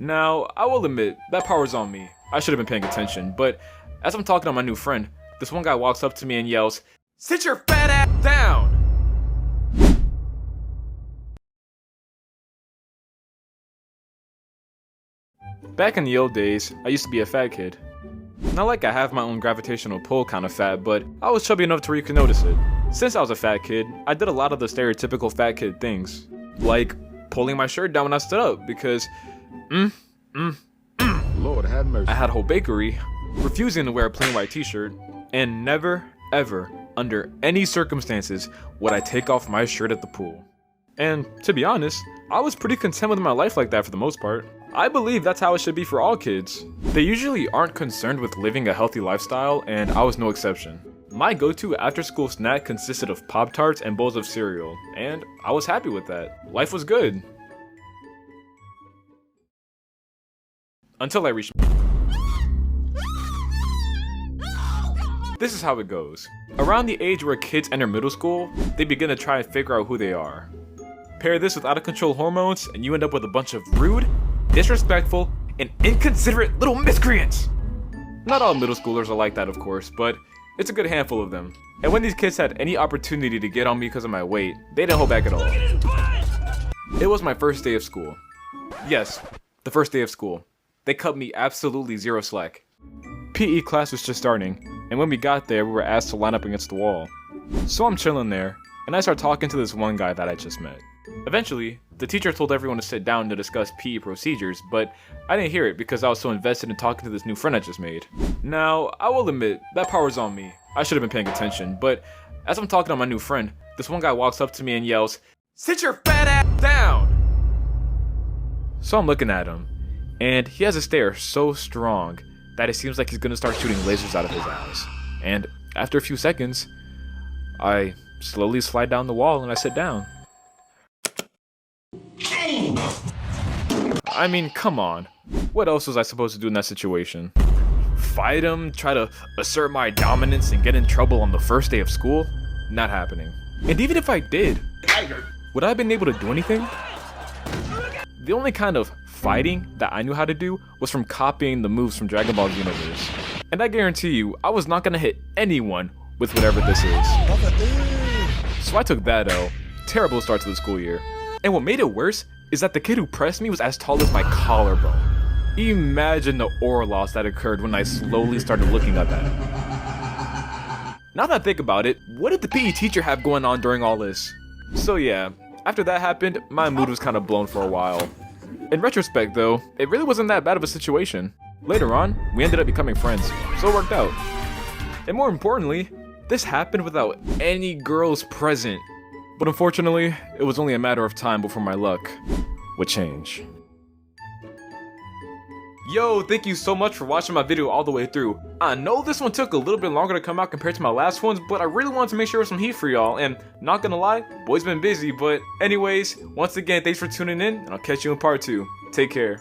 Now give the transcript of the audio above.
Now, I will admit, that power's on me. I should have been paying attention, but as I'm talking to my new friend, this one guy walks up to me and yells, "Sit your fat ass down!" Back in the old days, I used to be a fat kid. Not like I have my own gravitational pull kind of fat, but I was chubby enough to where you could notice it. Since I was a fat kid, I did a lot of the stereotypical fat kid things. Like pulling my shirt down when I stood up because, Lord have mercy. I had a whole bakery, refusing to wear a plain white t-shirt, and never, ever, under any circumstances, would I take off my shirt at the pool. And to be honest, I was pretty content with my life like that for the most part. I believe that's how it should be for all kids. They usually aren't concerned with living a healthy lifestyle, and I was no exception. My go-to after-school snack consisted of Pop-Tarts and bowls of cereal, and I was happy with that. Life was good. Until I reached... This is how it goes. Around the age where kids enter middle school, they begin to try and figure out who they are. Pair this with out-of-control hormones, and you end up with a bunch of rude, disrespectful, and inconsiderate little miscreants! Not all middle schoolers are like that, of course, but it's a good handful of them. And when these kids had any opportunity to get on me because of my weight, they didn't hold back at all. It was my first day of school. Yes, the first day of school. They cut me absolutely zero slack. PE class was just starting, and when we got there, we were asked to line up against the wall. So I'm chilling there, and I start talking to this one guy that I just met. Eventually, the teacher told everyone to sit down to discuss PE procedures, but I didn't hear it because I was so invested in talking to this new friend I just made. Now, I will admit, that power's on me. I should have been paying attention, but as I'm talking to my new friend, this one guy walks up to me and yells, "Sit your fat ass down!" So I'm looking at him, and he has a stare so strong that it seems like he's gonna start shooting lasers out of his eyes. And after a few seconds, I slowly slide down the wall and I sit down. I mean, come on. What else was I supposed to do in that situation? Fight him, try to assert my dominance and get in trouble on the first day of school? Not happening. And even if I did, would I have been able to do anything? The only kind of fighting that I knew how to do was from copying the moves from Dragon Ball Universe. And I guarantee you, I was not gonna hit anyone with whatever this is. So I took that L. Terrible start to the school year. And what made it worse is that the kid who pressed me was as tall as my collarbone. Imagine the aura loss that occurred when I slowly started looking at that. Now that I think about it, what did the PE teacher have going on during all this? So yeah, after that happened, my mood was kind of blown for a while. In retrospect though, it really wasn't that bad of a situation. Later on, we ended up becoming friends, so it worked out. And more importantly, this happened without any girls present. But unfortunately, it was only a matter of time before my luck would change. Yo, thank you so much for watching my video all the way through. I know this one took a little bit longer to come out compared to my last ones, but I really wanted to make sure there was some heat for y'all, and not gonna lie, boy's been busy, but anyways, once again, thanks for tuning in, and I'll catch you in part 2. Take care.